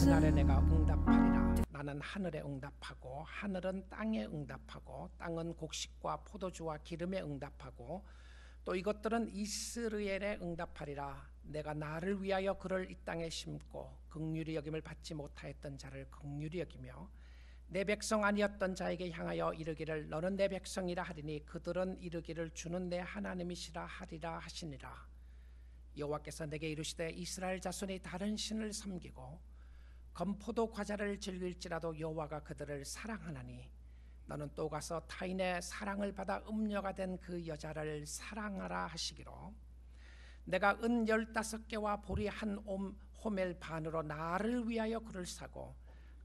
그날에 내가 응답하리라. 나는 하늘에 응답하고 하늘은 땅에 응답하고 땅은 곡식과 포도주와 기름에 응답하고 또 이것들은 이스라엘에 응답하리라. 내가 나를 위하여 그를 이 땅에 심고 긍휼히 여김을 받지 못하였던 자를 긍휼히 여기며 내 백성 아니었던 자에게 향하여 이르기를 너는 내 백성이라 하리니 그들은 이르기를 주는 내 하나님이시라 하리라 하시니라. 여호와께서 내게 이르시되 이스라엘 자손이 다른 신을 섬기고 건포도 과자를 즐길지라도 여호와가 그들을 사랑하나니 너는 또 가서 타인의 사랑을 받아 음녀가 된 그 여자를 사랑하라 하시기로 내가 은 15개와 보리 한 호멜 반으로 나를 위하여 그를 사고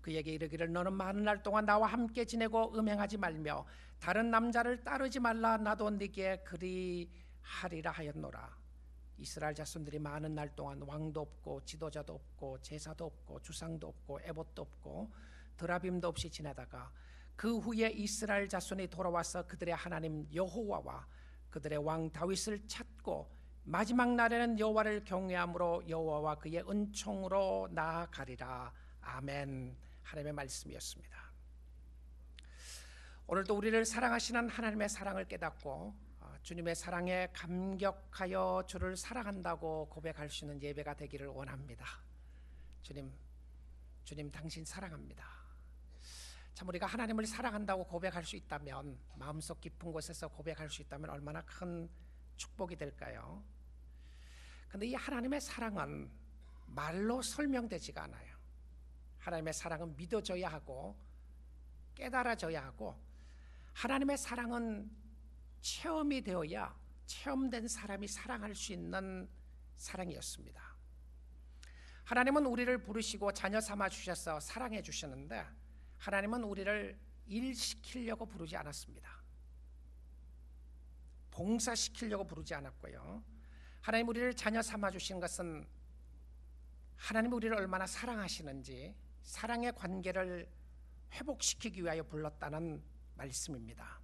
그에게 이르기를 너는 많은 날 동안 나와 함께 지내고 음행하지 말며 다른 남자를 따르지 말라. 나도 네게 그리하리라 하였노라. 이스라엘 자손들이 많은 날 동안 왕도 없고 지도자도 없고 제사도 없고 주상도 없고 에봇도 없고 드라빔도 없이 지내다가 그 후에 이스라엘 자손이 돌아와서 그들의 하나님 여호와와 그들의 왕 다윗을 찾고 마지막 날에는 여호와를 경외함으로 여호와와 그의 은총으로 나아가리라. 아멘. 하나님의 말씀이었습니다. 오늘도 우리를 사랑하시는 하나님의 사랑을 깨닫고 주님의 사랑에 감격하여 주를 사랑한다고 고백할 수 있는 예배가 되기를 원합니다. 주님 당신 사랑합니다. 참 우리가 하나님을 사랑한다고 고백할 수 있다면, 마음속 깊은 곳에서 고백할 수 있다면 얼마나 큰 축복이 될까요? 그런데 이 하나님의 사랑은 말로 설명되지가 않아요. 하나님의 사랑은 믿어져야 하고 깨달아져야 하고 하나님의 사랑은 체험이 되어야 체험된 사람이 사랑할 수 있는 사랑이었습니다. 하나님은 우리를 부르시고 자녀 삼아 주셔서 사랑해 주시는데 하나님은 우리를 일시키려고 부르지 않았습니다. 봉사시키려고 부르지 않았고요. 하나님 우리를 자녀 삼아 주신 것은 하나님 우리를 얼마나 사랑하시는지 사랑의 관계를 회복시키기 위하여 불렀다는 말씀입니다.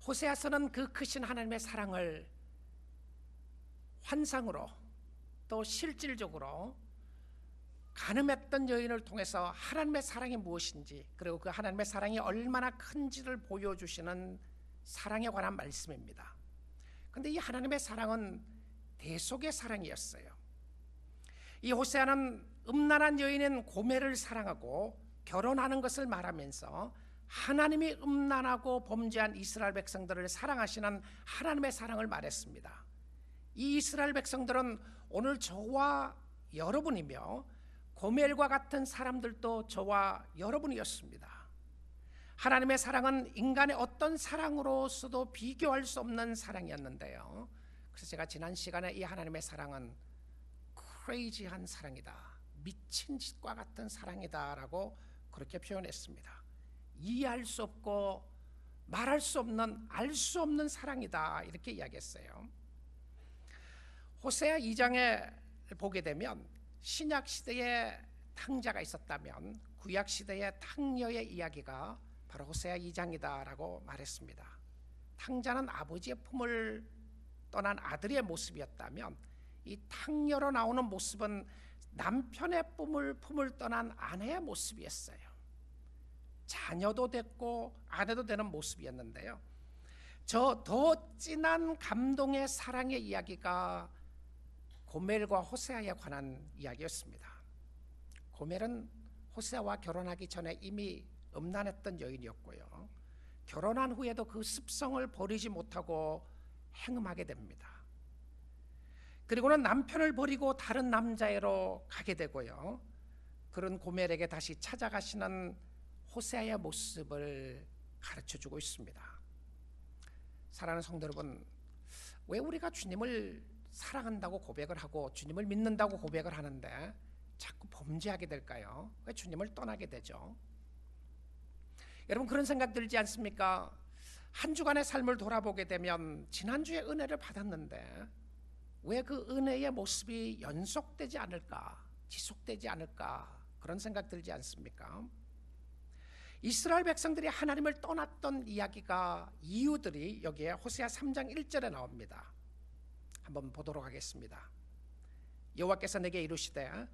호세아서는 그 크신 하나님의 사랑을 환상으로 또 실질적으로 간음했던 여인을 통해서 하나님의 사랑이 무엇인지 그리고 그 하나님의 사랑이 얼마나 큰지를 보여주시는 사랑에 관한 말씀입니다. 그런데 이 하나님의 사랑은 대속의 사랑이었어요. 이 호세아는 음란한 여인인 고멜을 사랑하고 결혼하는 것을 말하면서 하나님이 음란하고 범죄한 이스라엘 백성들을 사랑하시는 하나님의 사랑을 말했습니다. 이 이스라엘 백성들은 오늘 저와 여러분이며 고멜과 같은 사람들도 저와 여러분이었습니다. 하나님의 사랑은 인간의 어떤 사랑으로서도 비교할 수 없는 사랑이었는데요. 그래서 제가 지난 시간에 이 하나님의 사랑은 크레이지한 사랑이다, 미친 짓과 같은 사랑이다 라고 그렇게 표현했습니다. 이해할 수 없고 말할 수 없는, 알 수 없는 사랑이다 이렇게 이야기했어요. 호세아 2장에 보게 되면 신약 시대에 탕자가 있었다면 구약 시대의 탕녀의 이야기가 바로 호세아 2장이다 라고 말했습니다. 탕자는 아버지의 품을 떠난 아들의 모습이었다면 이 탕녀로 나오는 모습은 남편의 품을 떠난 아내의 모습이었어요. 자녀도 됐고 아내도 되는 모습이었는데요. 저 더 진한 감동의 사랑의 이야기가 고멜과 호세아에 관한 이야기였습니다. 고멜은 호세아와 결혼하기 전에 이미 음란했던 여인이었고요. 결혼한 후에도 그 습성을 버리지 못하고 행음하게 됩니다. 그리고는 남편을 버리고 다른 남자애로 가게 되고요. 그런 고멜에게 다시 찾아가시는 호세아의 모습을 가르쳐주고 있습니다. 사랑하는 성도 여러분, 왜 우리가 주님을 사랑한다고 고백을 하고 주님을 믿는다고 고백을 하는데 자꾸 범죄하게 될까요? 왜 주님을 떠나게 되죠? 여러분 그런 생각 들지 않습니까? 한 주간의 삶을 돌아보게 되면 지난주에 은혜를 받았는데 왜 그 은혜의 모습이 연속되지 않을까, 지속되지 않을까, 그런 생각 들지 않습니까? 이스라엘 백성들이 하나님을 떠났던 이야기가, 이유들이 여기에 호세아 3장 1절에 나옵니다. 한번 보도록 하겠습니다. 여호와께서 내게 이르시되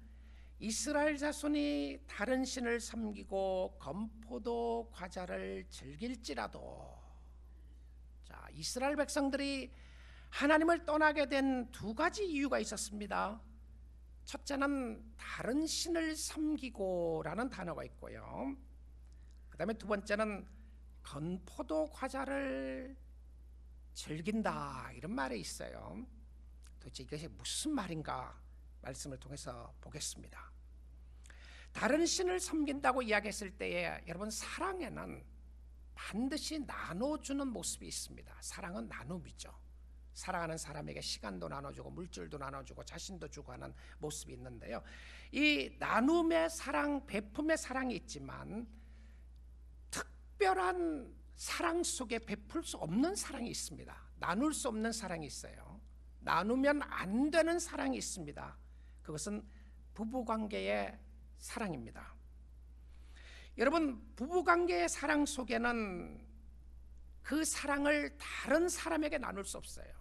이스라엘 자손이 다른 신을 섬기고 건포도 과자를 즐길지라도, 자, 이스라엘 백성들이 하나님을 떠나게 된 두 가지 이유가 있었습니다. 첫째는 다른 신을 섬기고라는 단어가 있고요. 그 다음에 두 번째는 건포도 과자를 즐긴다, 이런 말이 있어요. 도대체 이것이 무슨 말인가 말씀을 통해서 보겠습니다. 다른 신을 섬긴다고 이야기했을 때에 여러분, 사랑에는 반드시 나눠주는 모습이 있습니다. 사랑은 나눔이죠. 사랑하는 사람에게 시간도 나눠주고 물질도 나눠주고 자신도 주고 하는 모습이 있는데요, 이 나눔의 사랑, 베품의 사랑이 있지만 특별한 사랑 속에 베풀 수 없는 사랑이 있습니다. 나눌 수 없는 사랑이 있어요. 나누면 안 되는 사랑이 있습니다. 그것은 부부관계의 사랑입니다. 여러분, 부부관계의 사랑 속에는 그 사랑을 다른 사람에게 나눌 수 없어요.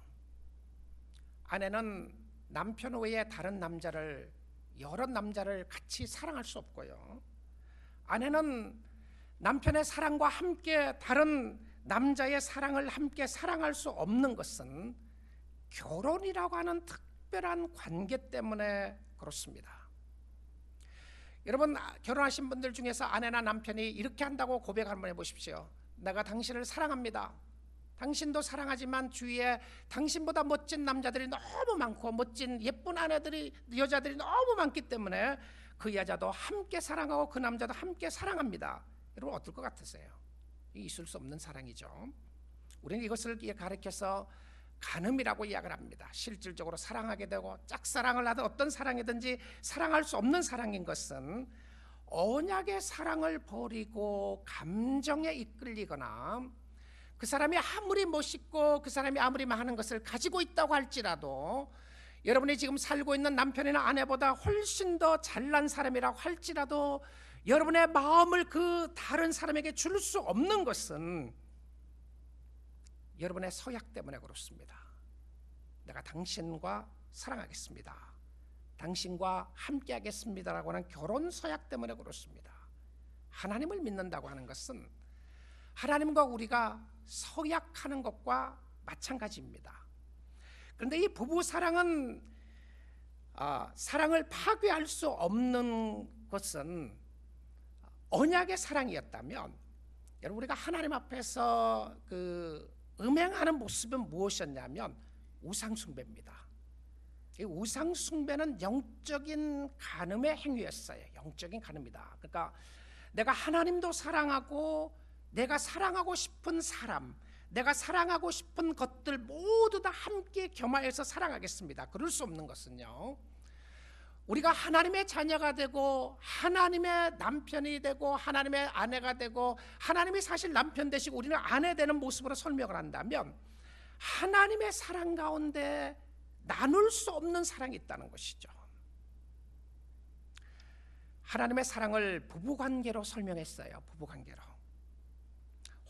아내는 남편 외에 다른 남자를, 여러 남자를 같이 사랑할 수 없고요, 아내는 남편의 사랑과 함께 다른 남자의 사랑을 함께 사랑할 수 없는 것은 결혼이라고 하는 특별한 관계 때문에 그렇습니다. 여러분, 결혼하신 분들 중에서 아내나 남편이 이렇게 한다고 고백 한번 해보십시오. 내가 당신을 사랑합니다. 당신도 사랑하지만 주위에 당신보다 멋진 남자들이 너무 많고 멋진 예쁜 아내들이, 여자들이 너무 많기 때문에 그 여자도 함께 사랑하고 그 남자도 함께 사랑합니다. 여러분, 어떨 것 같으세요? 있을 수 없는 사랑이죠. 우리는 이것을 가르쳐서 간음이라고 이야기를 합니다. 실질적으로 사랑하게 되고 짝사랑을 하든 어떤 사랑이든지 사랑할 수 없는 사랑인 것은 언약의 사랑을 버리고 감정에 이끌리거나 그 사람이 아무리 멋있고 그 사람이 아무리 많은 것을 가지고 있다고 할지라도, 여러분이 지금 살고 있는 남편이나 아내보다 훨씬 더 잘난 사람이라고 할지라도 여러분의 마음을 그 다른 사람에게 줄 수 없는 것은 여러분의 서약 때문에 그렇습니다. 내가 당신과 사랑하겠습니다, 당신과 함께 하겠습니다라고 하는 결혼 서약 때문에 그렇습니다. 하나님을 믿는다고 하는 것은 하나님과 우리가 서약하는 것과 마찬가지입니다. 그런데 이 부부 사랑은 사랑을 파괴할 수 없는 것은 언약의 사랑이었다면, 여러분, 우리가 하나님 앞에서 음행하는 모습은 무엇이었냐면 우상숭배입니다. 이 우상숭배는 영적인 간음의 행위였어요. 영적인 간음이다. 그러니까 내가 하나님도 사랑하고 내가 사랑하고 싶은 사람, 내가 사랑하고 싶은 것들 모두 다 함께 겸하여서 사랑하겠습니다. 그럴 수 없는 것은요, 우리가 하나님의 자녀가 되고 하나님의 남편이 되고 하나님의 아내가 되고 하나님이 사실 남편 되시고 우리는 아내 되는 모습으로 설명을 한다면 하나님의 사랑 가운데 나눌 수 없는 사랑이 있다는 것이죠. 하나님의 사랑을 부부관계로 설명했어요. 부부관계로.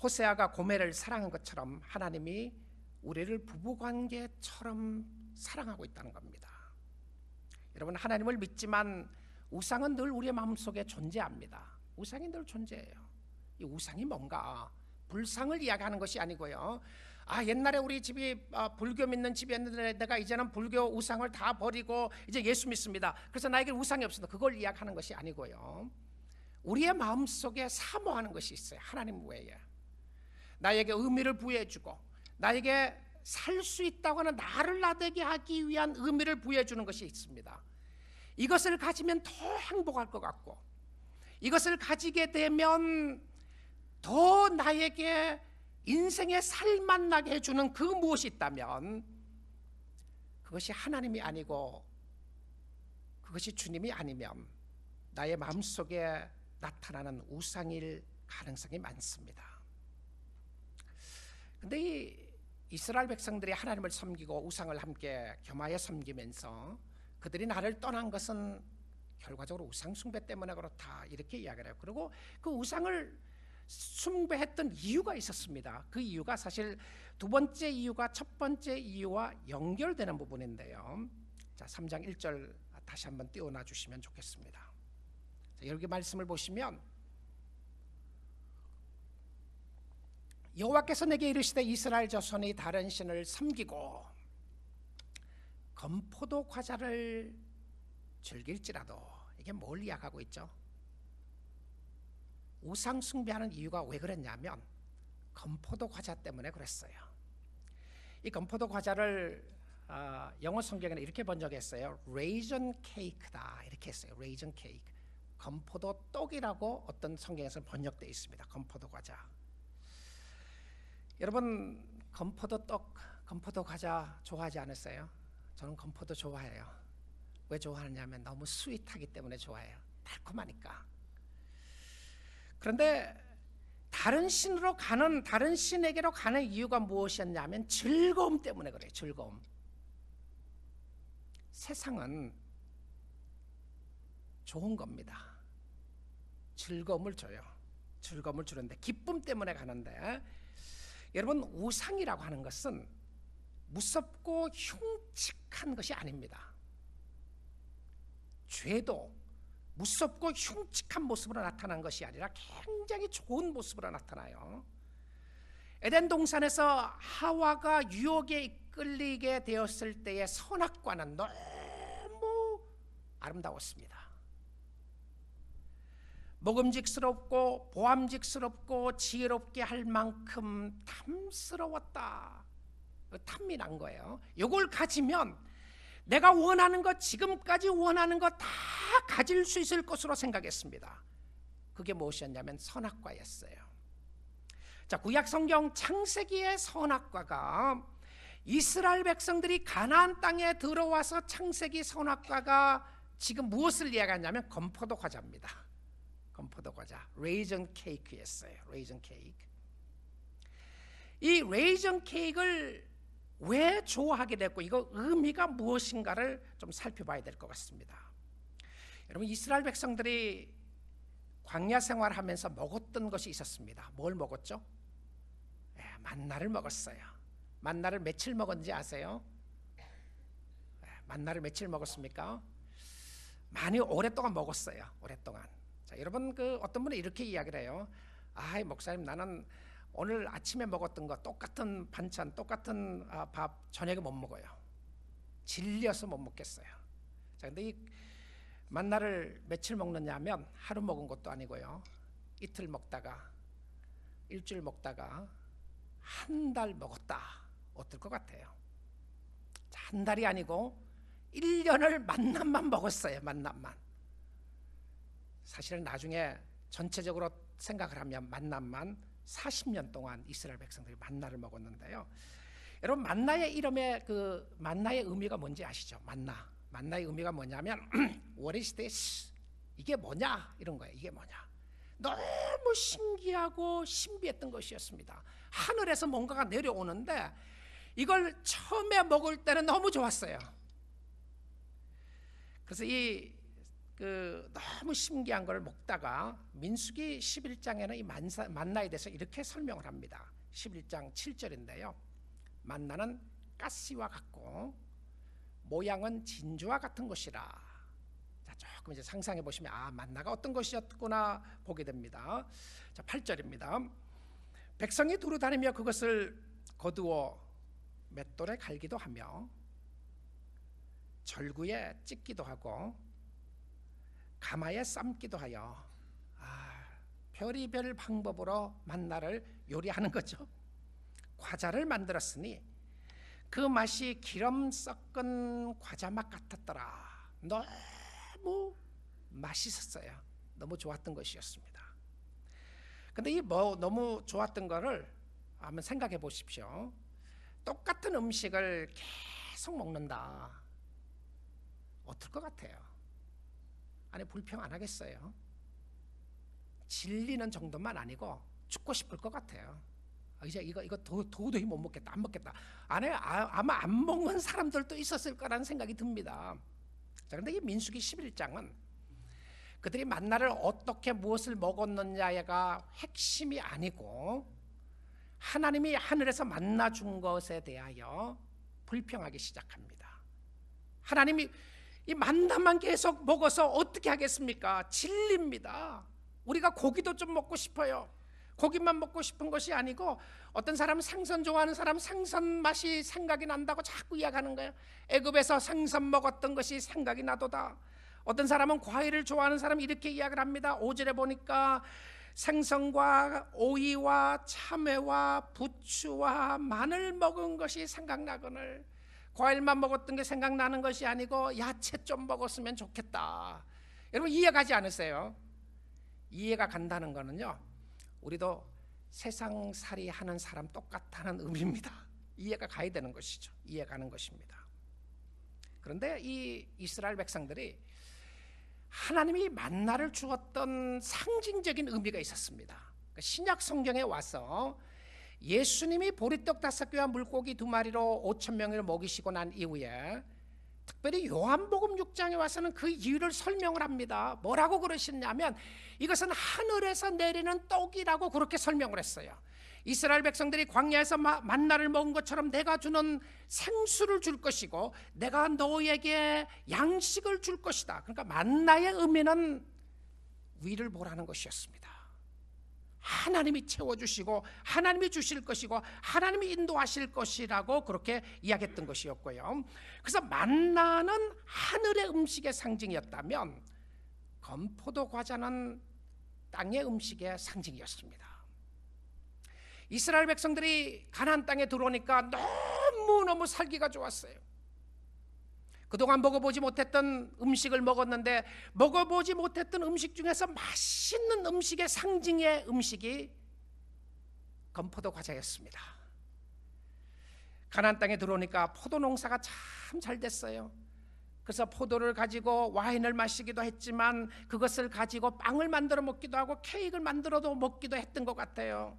호세아가 고멜을 사랑한 것처럼 하나님이 우리를 부부관계처럼 사랑하고 있다는 겁니다. 여러분, 하나님을 믿지만 우상은 늘 우리의 마음속에 존재합니다. 우상이 늘 존재해요. 이 우상이 뭔가 불상을 이야기하는 것이 아니고요, 옛날에 우리 집이 불교 믿는 집이었는데 내가 이제는 불교 우상을 다 버리고 이제 예수 믿습니다, 그래서 나에게 우상이 없습니다, 그걸 이야기하는 것이 아니고요, 우리의 마음속에 사모하는 것이 있어요. 하나님 외에 나에게 의미를 부여해주고 나에게 살 수 있다고 하는, 나를 나되게 하기 위한 의미를 부여해주는 것이 있습니다. 이것을 가지면 더 행복할 것 같고, 이것을 가지게 되면 더 나에게 인생의 살만 나게 해주는 그 무엇이 있다면 그것이 하나님이 아니고 그것이 주님이 아니면 나의 마음속에 나타나는 우상일 가능성이 많습니다. 그런데 이 이스라엘 백성들이 하나님을 섬기고 우상을 함께 겸하여 섬기면서 그들이 나를 떠난 것은 결과적으로 우상 숭배 때문에 그렇다, 이렇게 이야기를 해요. 그리고 그 우상을 숭배했던 이유가 있었습니다. 그 이유가 사실 두 번째 이유가 첫 번째 이유와 연결되는 부분인데요. 자, 3장 1절 다시 한번 띄워놔 주시면 좋겠습니다. 여기 말씀을 보시면 여호와께서 내게 이르시되 이스라엘 자손이 다른 신을 섬기고 건포도 과자를 즐길지라도, 이게 뭘 이야기하고 있죠? 우상 숭배하는 이유가 왜 그랬냐면 건포도 과자 때문에 그랬어요. 이 건포도 과자를 영어 성경에는 이렇게 번역했어요. 레이전 케이크다, 이렇게 했어요. 레이전 케이크, 건포도 떡이라고 어떤 성경에서 번역되어 있습니다. 건포도 과자. 여러분, 건포도 떡, 건포도 과자 좋아하지 않으세요? 저는 건포도 좋아해요. 왜 좋아하느냐면 너무 스윗하기 때문에 좋아해요. 달콤하니까. 그런데 다른 신에게로 가는 이유가 무엇이었냐면 즐거움 때문에 그래요. 즐거움. 세상은 좋은 겁니다. 즐거움을 줘요. 즐거움을 주는데, 기쁨 때문에 가는데, 여러분, 우상이라고 하는 것은 무섭고 흉측한 것이 아닙니다. 죄도 무섭고 흉측한 모습으로 나타난 것이 아니라 굉장히 좋은 모습으로 나타나요. 에덴 동산에서 하와가 유혹에 이끌리게 되었을 때의 선악과는 너무 아름다웠습니다. 먹음직스럽고 보암직스럽고 지혜롭게 할 만큼 탐스러웠다. 탐이 난 거예요. 이걸 가지면 내가 원하는 것, 지금까지 원하는 것 다 가질 수 있을 것으로 생각했습니다. 그게 무엇이었냐면 선악과였어요. 자, 구약 성경 창세기의 선악과가, 이스라엘 백성들이 가나안 땅에 들어와서 창세기 선악과가 지금 무엇을 이야기하냐면 건포도 과자입니다. 건포도 과자, 레이전 케이크였어요. 레이전 케이크. 이 레이전 케이크를 왜 좋아하게 됐고, 이거 의미가 무엇인가를 좀 살펴봐야 될 것 같습니다. 여러분, 이스라엘 백성들이 광야 생활하면서 먹었던 것이 있었습니다. 뭘 먹었죠? 만나를 먹었어요. 만나를 며칠 먹었는지 아세요? 만나를 며칠 먹었습니까? 많이 오랫동안 먹었어요. 오랫동안. 자, 여러분, 어떤 분이 이렇게 이야기를 해요. 목사님, 나는 오늘 아침에 먹었던 거 똑같은 반찬, 똑같은 밥 저녁에 못 먹어요. 질려서 못 먹겠어요. 자, 근데 이 만나를 며칠 먹느냐면 하루 먹은 것도 아니고요. 이틀 먹다가, 일주일 먹다가, 한 달 먹었다. 어떨 것 같아요? 자, 한 달이 아니고 1년을 만남만 먹었어요. 만남만. 사실은 나중에 전체적으로 생각을 하면 만남만 40년 동안 이스라엘 백성들이 만나를 먹었는데요. 여러분, 만나의 이름의 만나의 의미가 뭔지 아시죠? 만나의 의미가 뭐냐면 What is this? 이게 뭐냐? 이런 거예요. 이게 뭐냐? 너무 신기하고 신비했던 것이었습니다. 하늘에서 뭔가가 내려오는데 이걸 처음에 먹을 때는 너무 좋았어요. 그래서 너무 신기한 걸 먹다가 민수기 11장에는 이 만나에 대해서 이렇게 설명을 합니다. 11장 7절인데요. 만나는 가시와 같고 모양은 진주와 같은 것이라. 자, 조금 이제 상상해 보시면 만나가 어떤 것이었구나 보게 됩니다. 자, 8절입니다. 백성이 두루 다니며 그것을 거두어 맷돌에 갈기도 하며 절구에 찢기도 하고 가마에 삶기도 하여 별의별 방법으로 만나를 요리하는 거죠. 과자를 만들었으니 그 맛이 기름 섞은 과자 맛 같았더라. 너무 맛있었어요. 너무 좋았던 것이었습니다. 근데 이 너무 좋았던 거를 한번 생각해 보십시오. 똑같은 음식을 계속 먹는다. 어떨 것 같아요? 아니, 불평 안 하겠어요? 질리는 정도만 아니고 죽고 싶을 것 같아요. 이제 이거 도저히 못 먹겠다, 안 먹겠다. 아마 안 먹는 사람들도 있었을 거라는 생각이 듭니다. 자, 그런데 이 민수기 11장은 그들이 만나를 어떻게 무엇을 먹었느냐가 핵심이 아니고 하나님이 하늘에서 만나 준 것에 대하여 불평하기 시작합니다. 하나님이 이 만나만 계속 먹어서 어떻게 하겠습니까? 질립니다. 우리가 고기도 좀 먹고 싶어요. 고기만 먹고 싶은 것이 아니고 어떤 사람은 생선 좋아하는 사람은 생선 맛이 생각이 난다고 자꾸 이야기하는 거예요. 애굽에서 생선 먹었던 것이 생각이 나도다. 어떤 사람은 과일을 좋아하는 사람이 이렇게 이야기를 합니다. 5절에 보니까 생선과 오이와 참외와 부추와 마늘 먹은 것이 생각나거늘, 과일만 먹었던 게 생각나는 것이 아니고 야채 좀 먹었으면 좋겠다. 여러분 이해가지 않으세요? 이해가 간다는 거는요, 우리도 세상살이 하는 사람 똑같다는 의미입니다. 이해가 가야 되는 것이죠. 이해가는 것입니다. 그런데 이 이스라엘 백성들이 하나님이 만나를 주었던 상징적인 의미가 있었습니다. 신약 성경에 와서 예수님이 보리떡 5개와 물고기 2마리로 5,000명을 먹이시고 난 이후에 특별히 요한복음 6장에 와서는 그 이유를 설명을 합니다. 뭐라고 그러셨냐면 이것은 하늘에서 내리는 떡이라고 그렇게 설명을 했어요. 이스라엘 백성들이 광야에서 만나를 먹은 것처럼 내가 주는 생수를 줄 것이고 내가 너에게 양식을 줄 것이다. 그러니까 만나의 의미는 위를 보라는 것이었습니다. 하나님이 채워주시고 하나님이 주실 것이고 하나님이 인도하실 것이라고 그렇게 이야기했던 것이었고요. 그래서 만나는 하늘의 음식의 상징이었다면 건포도 과자는 땅의 음식의 상징이었습니다. 이스라엘 백성들이 가나안 땅에 들어오니까 너무너무 살기가 좋았어요. 그동안 먹어보지 못했던 음식을 먹었는데 먹어보지 못했던 음식 중에서 맛있는 음식의 상징의 음식이 건포도 과자였습니다. 가나안 땅에 들어오니까 포도 농사가 참 잘 됐어요. 그래서 포도를 가지고 와인을 마시기도 했지만 그것을 가지고 빵을 만들어 먹기도 하고 케이크를 만들어도 먹기도 했던 것 같아요.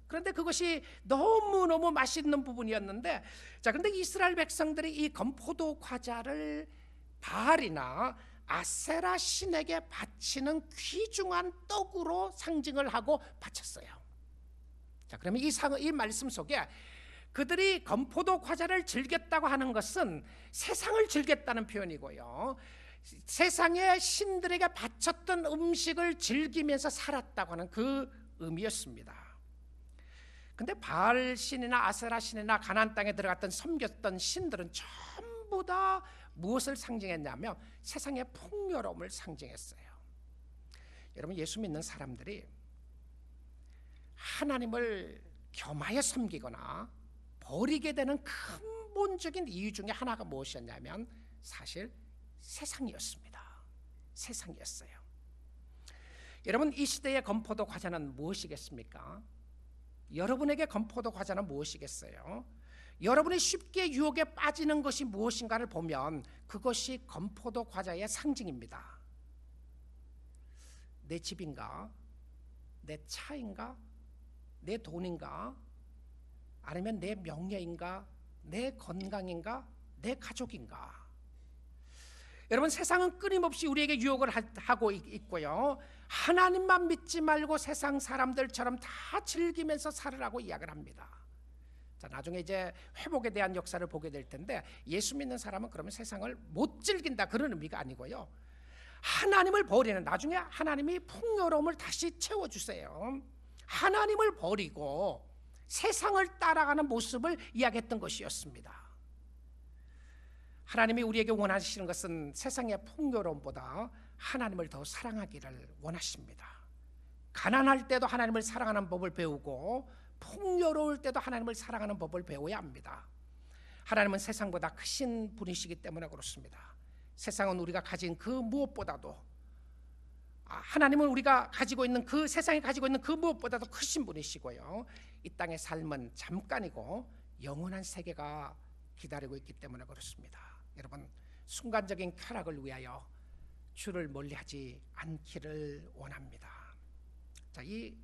그런데 그것이 너무너무 맛있는 부분이었는데, 자, 근데 이스라엘 백성들이 이 건포도 과자를 바알이나 아세라 신에게 바치는 귀중한 떡으로 상징을 하고 바쳤어요. 자, 그러면 이 말씀 속에 그들이 건포도 과자를 즐겼다고 하는 것은 세상을 즐겼다는 표현이고요, 세상의 신들에게 바쳤던 음식을 즐기면서 살았다고 하는 그 의미였습니다. 근데 바알 신이나 아세라 신이나 가나안 땅에 들어갔던 섬겼던 신들은 전부 다 무엇을 상징했냐면 세상의 풍요로움을 상징했어요. 여러분, 예수 믿는 사람들이 하나님을 겸하여 섬기거나 버리게 되는 근본적인 이유 중에 하나가 무엇이었냐면 사실 세상이었습니다. 세상이었어요. 여러분, 이 시대의 건포도 과자는 무엇이겠습니까? 여러분에게 건포도 과자는 무엇이겠어요? 여러분이 쉽게 유혹에 빠지는 것이 무엇인가를 보면 그것이 건포도 과자의 상징입니다. 내 집인가? 내 차인가? 내 돈인가? 아니면 내 명예인가? 내 건강인가? 내 가족인가? 여러분, 세상은 끊임없이 우리에게 유혹을 하고 있고요, 하나님만 믿지 말고 세상 사람들처럼 다 즐기면서 살으라고 이야기를 합니다. 자, 나중에 이제 회복에 대한 역사를 보게 될 텐데 예수 믿는 사람은 그러면 세상을 못 즐긴다 그런 의미가 아니고요, 하나님을 버리는, 나중에 하나님이 풍요로움을 다시 채워주세요, 하나님을 버리고 세상을 따라가는 모습을 이야기했던 것이었습니다. 하나님이 우리에게 원하시는 것은 세상의 풍요로움보다 하나님을 더 사랑하기를 원하십니다. 가난할 때도 하나님을 사랑하는 법을 배우고 풍요로울 때도 하나님을 사랑하는 법을 배워야 합니다. 하나님은 세상보다 크신 분이시기 때문에 그렇습니다. 세상은 우리가 가진 그 무엇보다도, 하나님은 우리가 가지고 있는 그 세상이 가지고 있는 그 무엇보다도 크신 분이시고요, 이 땅의 삶은 잠깐이고 영원한 세계가 기다리고 있기 때문에 그렇습니다. 여러분, 순간적인 쾌락을 위하여 주를 멀리하지 않기를 원합니다. 자, 이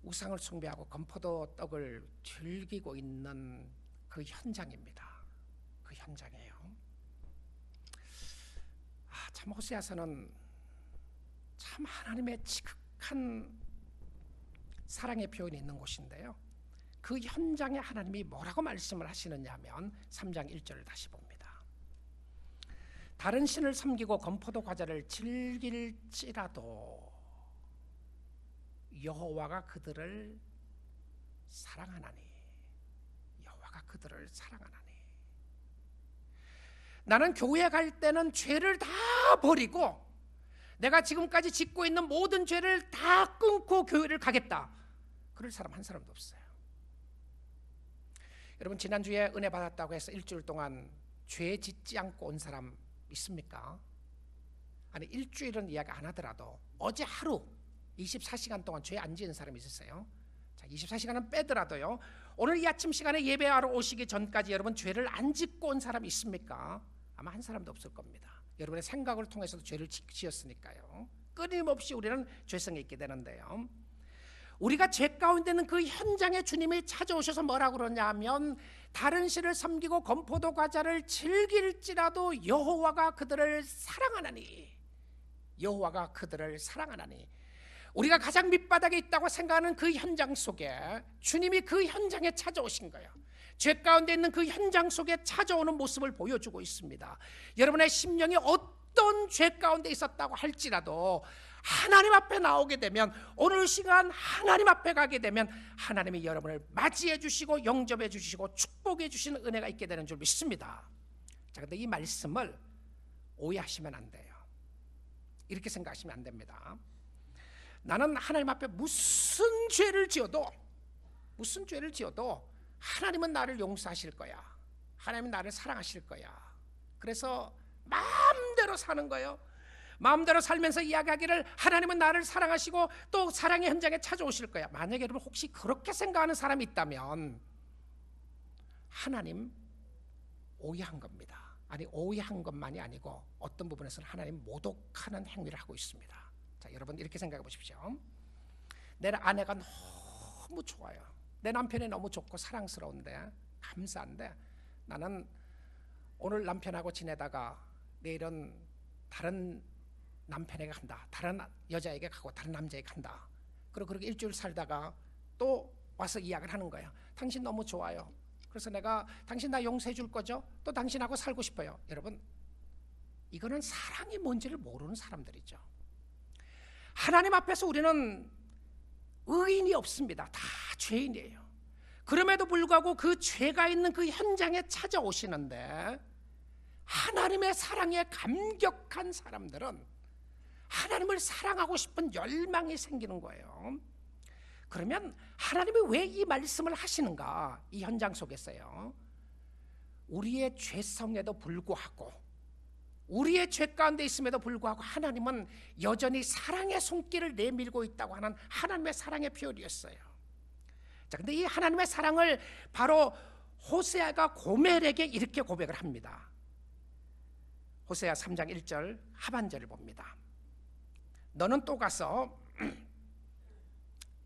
우상을 숭배하고 건포도 떡을 즐기고 있는 그 현장입니다. 그 현장이에요. 참 호세아서는 참 하나님의 지극한 사랑의 표현이 있는 곳인데요, 그 현장에 하나님이 뭐라고 말씀을 하시느냐 하면 3장 1절을 다시 봅니다. 다른 신을 섬기고 건포도 과자를 즐길지라도 여호와가 그들을 사랑하나니. 여호와가 그들을 사랑하나니. 나는 교회 갈 때는 죄를 다 버리고 내가 지금까지 짓고 있는 모든 죄를 다 끊고 교회를 가겠다, 그럴 사람 한 사람도 없어요. 여러분, 지난주에 은혜 받았다고 해서 일주일 동안 죄 짓지 않고 온 사람 있습니까? 아니, 일주일은 이야기 안 하더라도 어제 하루 24시간 동안 죄 안 지은 사람이 있었어요. 자, 24시간은 빼더라도요, 오늘 이 아침 시간에 예배하러 오시기 전까지 여러분 죄를 안 짓고 온 사람 있습니까? 아마 한 사람도 없을 겁니다. 여러분의 생각을 통해서도 죄를 지었으니까요. 끊임없이 우리는 죄성이 있게 되는데요, 우리가 죄 가운데 있는 그 현장에 주님이 찾아오셔서 뭐라고 그러냐 하면, 다른 신을 섬기고 건포도 과자를 즐길지라도 여호와가 그들을 사랑하나니. 여호와가 그들을 사랑하나니. 우리가 가장 밑바닥에 있다고 생각하는 그 현장 속에 주님이 그 현장에 찾아오신 거예요. 죄 가운데 있는 그 현장 속에 찾아오는 모습을 보여주고 있습니다. 여러분의 심령이 어떤 죄 가운데 있었다고 할지라도 하나님 앞에 나오게 되면, 오늘 시간 하나님 앞에 가게 되면 하나님이 여러분을 맞이해 주시고 영접해 주시고 축복해 주시는 은혜가 있게 되는 줄 믿습니다. 자, 근데 이 말씀을 오해하시면 안 돼요. 이렇게 생각하시면 안 됩니다. 나는 하나님 앞에 무슨 죄를 지어도 하나님은 나를 용서하실 거야. 하나님은 나를 사랑하실 거야. 그래서 마음대로 사는 거예요. 마음대로 살면서 이야기하기를 하나님은 나를 사랑하시고 또 사랑의 현장에 찾아오실 거야. 만약에 여러분 혹시 그렇게 생각하는 사람이 있다면 하나님 오해한 겁니다. 아니, 오해한 것만이 아니고 어떤 부분에서는 하나님 모독하는 행위를 하고 있습니다. 자, 여러분 이렇게 생각해 보십시오. 내 아내가 너무 좋아요. 내 남편이 너무 좋고 사랑스러운데 감사한데, 나는 오늘 남편하고 지내다가 내일은 다른 남편에게 간다, 다른 여자에게 가고 다른 남자에게 간다. 그리고 그렇게 일주일 살다가 또 와서 이야기를 하는 거예요. 당신 너무 좋아요. 그래서 내가 당신 나 용서해 줄 거죠? 또 당신하고 살고 싶어요. 여러분, 이거는 사랑이 뭔지를 모르는 사람들이죠. 하나님 앞에서 우리는 의인이 없습니다. 다 죄인이에요. 그럼에도 불구하고 그 죄가 있는 그 현장에 찾아오시는데, 하나님의 사랑에 감격한 사람들은 하나님을 사랑하고 싶은 열망이 생기는 거예요. 그러면 하나님이 왜 이 말씀을 하시는가? 이 현장 속에서요, 우리의 죄성에도 불구하고, 우리의 죄 가운데 있음에도 불구하고 하나님은 여전히 사랑의 손길을 내밀고 있다고 하는 하나님의 사랑의 표현이었어요. 자, 근데 이 하나님의 사랑을 바로 호세아가 고멜에게 이렇게 고백을 합니다. 호세아 3장 1절 하반절을 봅니다. 너는 또 가서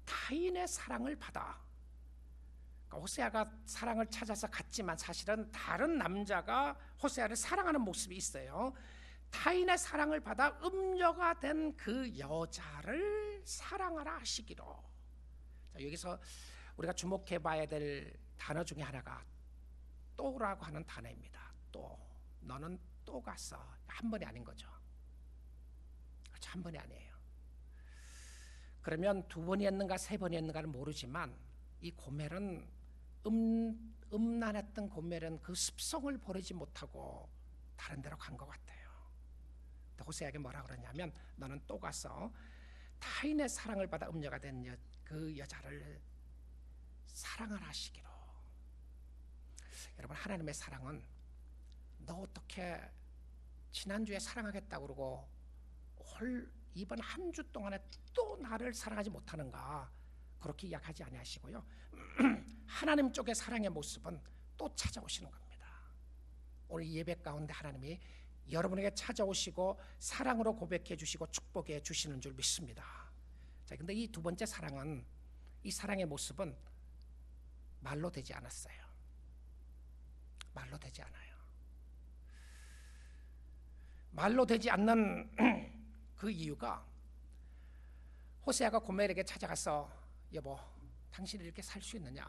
타인의 사랑을 받아. 그러니까 호세아가 사랑을 찾아서 갔지만 사실은 다른 남자가 호세아를 사랑하는 모습이 있어요. 타인의 사랑을 받아 음녀가 된 그 여자를 사랑하라 하시기로. 자, 여기서 우리가 주목해 봐야 될 단어 중에 하나가 또라고 하는 단어입니다. 또. 너는 또 가서. 한 번이 아닌 거죠. 그렇죠, 한 번이 아니에요. 그러면 두 번이었는가 세 번이었는가는 모르지만 이 고멜은 음란했던 고멜은 그 습성을 버리지 못하고 다른 데로 간 것 같아요. 호세아에게 뭐라 그러냐면, 너는 또 가서 타인의 사랑을 받아 음녀가 된 그 여자를 사랑을 하시기로. 여러분, 하나님의 사랑은 너 어떻게 지난주에 사랑하겠다고 그러고 이번 한 주 동안에 또 나를 사랑하지 못하는가, 그렇게 이야기하지 아니하시고요, 하나님 쪽의 사랑의 모습은 또 찾아오시는 겁니다. 오늘 예배 가운데 하나님이 여러분에게 찾아오시고 사랑으로 고백해 주시고 축복해 주시는 줄 믿습니다. 자, 근데 이 두 번째 사랑은, 이 사랑의 모습은 말로 되지 않았어요. 말로 되지 않아요. 말로 되지 않는 그 이유가, 호세아가 고멜에게 찾아가서 여보, 당신이 이렇게 살 수 있느냐?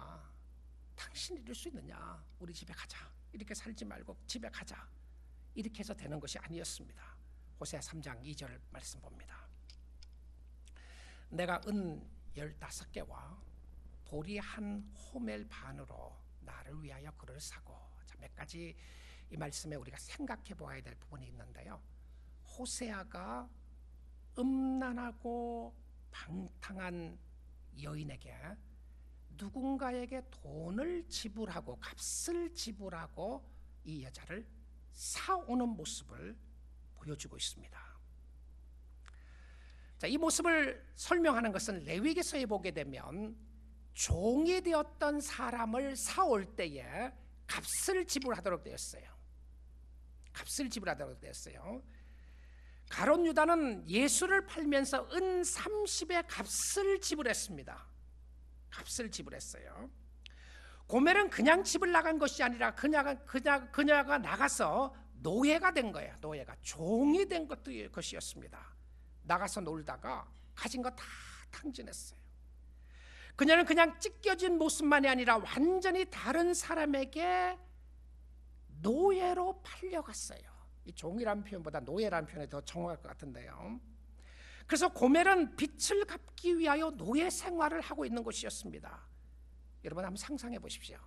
당신이 이럴 수 있느냐? 우리 집에 가자. 이렇게 살지 말고 집에 가자. 이렇게 해서 되는 것이 아니었습니다. 호세아 3장 2절 말씀 봅니다. 내가 은 15개와 보리 한 호멜 반으로 나를 위하여 그를 사고. 자, 몇 가지 이 말씀에 우리가 생각해 보아야 될 부분이 있는데요. 호세아가 음란하고 방탕한 여인에게 누군가에게 돈을 지불하고 값을 지불하고 이 여자를 사오는 모습을 보여주고 있습니다. 자, 이 모습을 설명하는 것은 레위기서에 보게 되면 종이 되었던 사람을 사올 때에 값을 지불하도록 되었어요. 값을 지불하도록 되었어요. 가룟 유다는 예수를 팔면서 은 30의 값을 지불했습니다. 값을 지불했어요. 고멜은 그냥 집을 나간 것이 아니라 그녀가 나가서 노예가 된 거예요. 노예가 종이 된 것이었습니다. 나가서 놀다가 가진 거 다 탕진했어요. 그녀는 그냥 찢겨진 모습만이 아니라 완전히 다른 사람에게 노예로 팔려갔어요. 이 종이라는 표현보다 노예라는 표현이 더 정확할 것 같은데요. 그래서 고멜은 빚을 갚기 위하여 노예 생활을 하고 있는 것이었습니다. 여러분 한번 상상해 보십시오.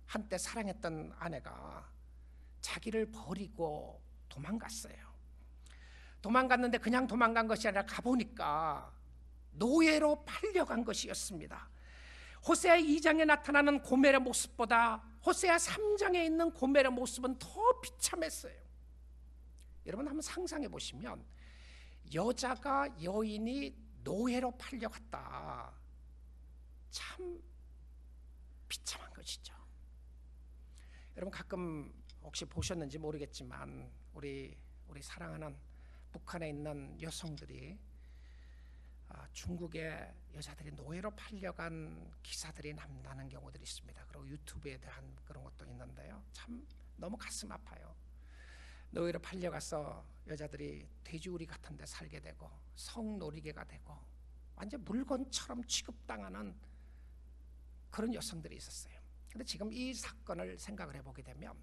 한때 사랑했던 아내가 자기를 버리고 도망갔어요. 도망갔는데 그냥 도망간 것이 아니라 가보니까 노예로 팔려간 것이었습니다. 호세아 2장에 나타나는 고멜의 모습보다 호세아 3장에 있는 고멜의 모습은 더 비참했어요. 여러분 한번 상상해 보시면 여자가 여인이 노예로 팔려갔다. 참 비참한 것이죠. 여러분 가끔 혹시 보셨는지 모르겠지만 우리 사랑하는 북한에 있는 여성들이 중국의 여자들이 노예로 팔려간 기사들이 나는 경우들이 있습니다. 그리고 유튜브에 대한 그런 것도 있는데요. 참 너무 가슴 아파요. 노예로 팔려가서 여자들이 돼지우리 같은 데 살게 되고 성놀이개가 되고 완전 물건처럼 취급당하는 그런 여성들이 있었어요. 근데 지금 이 사건을 생각을 해보게 되면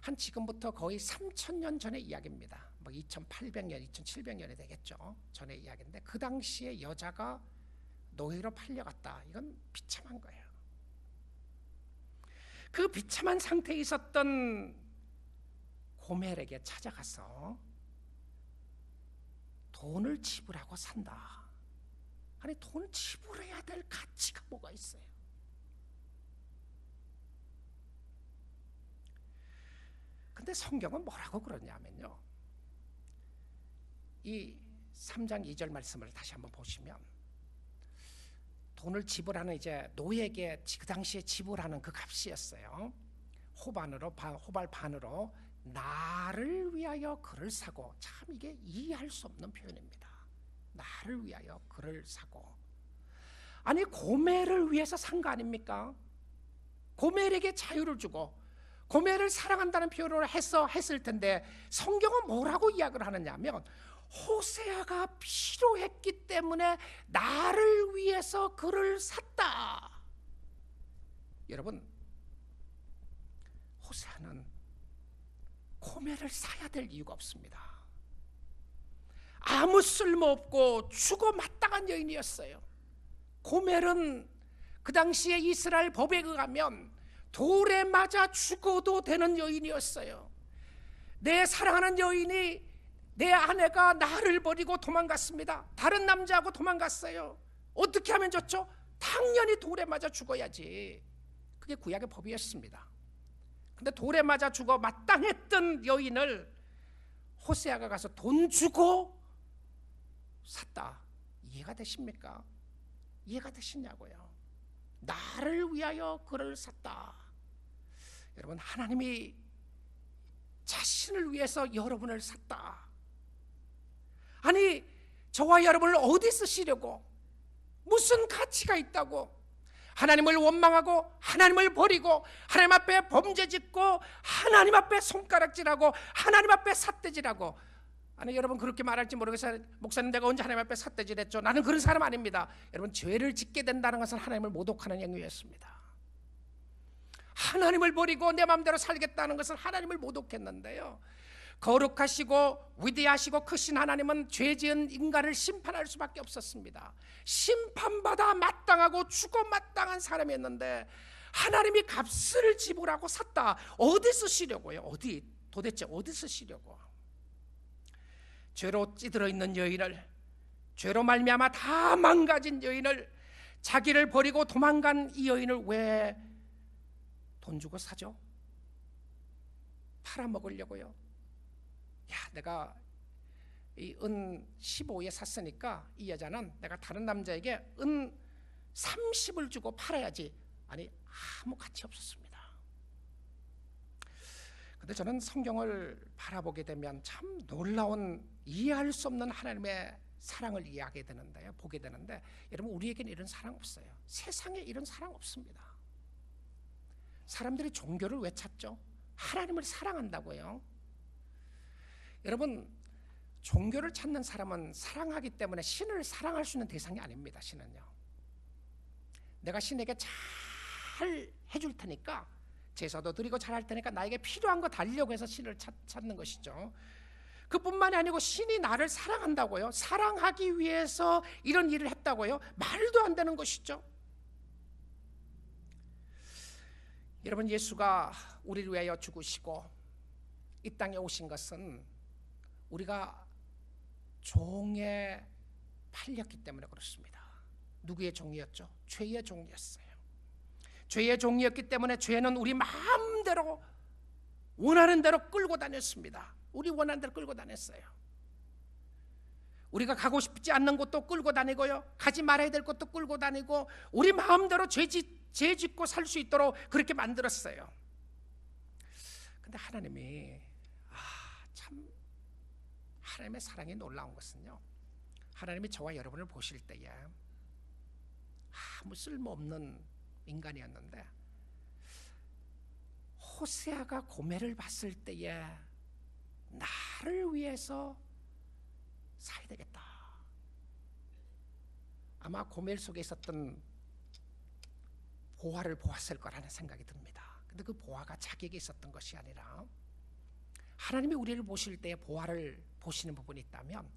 한 지금부터 거의 3000년 전의 이야기입니다. 뭐 2800년, 2700년이 되겠죠. 전의 이야기인데 그 당시에 여자가 노예로 팔려갔다. 이건 비참한 거예요. 그 비참한 상태에 있었던 고멜에게 찾아가서 돈을 지불하고 산다. 아니 돈을 지불해야 될 가치가 뭐가 있어요? 근데 성경은 뭐라고 그러냐면요. 이 3장 2절 말씀을 다시 한번 보시면 돈을 이제 노예에게 그 당시에 지불하는 그 값이었어요. 호발 반으로 나를 위하여 그를 사고. 참 이게 이해할 수 없는 표현입니다. 나를 위하여 그를 사고. 아니 고멜을 위해서 산 거 아닙니까? 고멜에게 자유를 주고 고멜을 사랑한다는 표현을 했을 텐데 성경은 뭐라고 이야기를 하느냐면 호세아가 필요했기 때문에 나를 위해서 그를 샀다. 여러분 호세아는 고멜을 사야 될 이유가 없습니다. 아무 쓸모없고 죽어 마땅한 여인이었어요. 고멜은 그 당시에 이스라엘 법에 의하면 돌에 맞아 죽어도 되는 여인이었어요. 내 사랑하는 여인이 내 아내가 나를 버리고 도망갔습니다. 다른 남자하고 도망갔어요. 어떻게 하면 좋죠? 당연히 돌에 맞아 죽어야지. 그게 구약의 법이었습니다. 근데 돌에 맞아 죽어 마땅했던 여인을 호세아가 가서 돈 주고 샀다. 이해가 되십니까? 이해가 되시냐고요? 나를 위하여 그를 샀다. 여러분 하나님이 자신을 위해서 여러분을 샀다. 아니 저와 여러분을 어디 쓰시려고? 무슨 가치가 있다고? 하나님을 원망하고 하나님을 버리고 하나님 앞에 범죄 짓고 하나님 앞에 손가락질하고 하나님 앞에 삿대질하고. 아니 여러분 그렇게 말할지 모르겠어요. 목사님 내가 언제 하나님 앞에 삿대질했죠? 나는 그런 사람 아닙니다. 여러분 죄를 짓게 된다는 것은 하나님을 모독하는 행위였습니다. 하나님을 버리고 내 마음대로 살겠다는 것은 하나님을 모독했는데요. 거룩하시고 위대하시고 크신 하나님은 죄 지은 인간을 심판할 수밖에 없었습니다. 심판받아 마땅하고 죽어 마땅한 사람이었는데 하나님이 값을 지불하고 샀다. 어디 쓰시려고요? 도대체 어디 쓰시려고? 죄로 찌들어 있는 여인을, 죄로 말미암아 다 망가진 여인을, 자기를 버리고 도망간 이 여인을 왜 돈 주고 사죠? 팔아먹으려고요. 야, 내가 이 은 15에 샀으니까 이 여자는 내가 다른 남자에게 은 30을 주고 팔아야지. 아니, 아무 가치 없었습니다. 근데 저는 성경을 바라보게 되면 참 놀라운, 이해할 수 없는 하나님의 사랑을 이해하게 되는데요, 보게 되는데, 여러분, 우리에게는 이런 사랑 없어요. 세상에 이런 사랑 없습니다. 사람들이 종교를 왜 찾죠? 하나님을 사랑한다고요. 여러분, 종교를 찾는 사람은 사랑하기 때문에 신을 사랑할 수 있는 대상이 아닙니다. 신은요, 내가 신에게 잘 해줄 테니까, 제사도 드리고 잘할 테니까 나에게 필요한 거 달려고 해서 신을 찾는 것이죠. 그뿐만이 아니고 신이 나를 사랑한다고요? 사랑하기 위해서 이런 일을 했다고요? 말도 안 되는 것이죠. 여러분, 예수가 우리를 위하여 죽으시고 이 땅에 오신 것은 우리가 종에 팔렸기 때문에 그렇습니다. 누구의 종이었죠? 죄의 종이었어요. 죄의 종이었기 때문에 죄는 우리 마음대로 원하는 대로 끌고 다녔습니다. 우리 원하는 대로 끌고 다녔어요. 우리가 가고 싶지 않는 곳도 끌고 다니고요, 가지 말아야 될 곳도 끌고 다니고, 우리 마음대로 죄 짓고 살 수 있도록 그렇게 만들었어요. 근데 하나님이 참, 하나님의 사랑이 놀라운 것은요, 하나님이 저와 여러분을 보실 때에 아무 쓸모없는 인간이었는데, 호세아가 고멜을 봤을 때에 나를 위해서 사야 되겠다. 아마 고멜 속에 있었던 보화를 보았을 거라는 생각이 듭니다. 근데 그 보화가 자기에게 있었던 것이 아니라, 하나님이 우리를 보실 때 보화를 보시는 부분이 있다면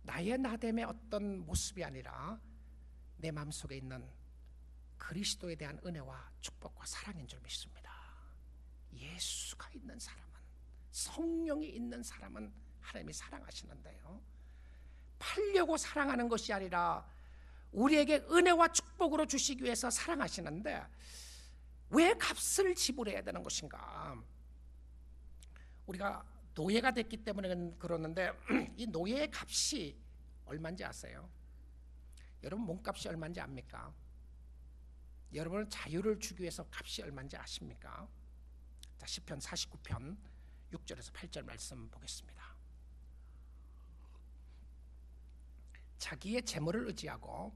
나의 나됨의 어떤 모습이 아니라 내 마음속에 있는 그리스도에 대한 은혜와 축복과 사랑인 줄 믿습니다. 예수가 있는 사람은, 성령이 있는 사람은 하나님이 사랑하시는데요, 팔려고 사랑하는 것이 아니라 우리에게 은혜와 축복으로 주시기 위해서 사랑하시는데, 왜 값을 지불해야 되는 것인가? 우리가 노예가 됐기 때문에 그러는데 이 노예의 값이 얼마인지 아세요? 여러분, 몸값이 얼마인지 압니까? 여러분은 자유를 주기 위해서 값이 얼마인지 아십니까? 자, 시편 49편 6절에서 8절 말씀 보겠습니다. 자기의 재물을 의지하고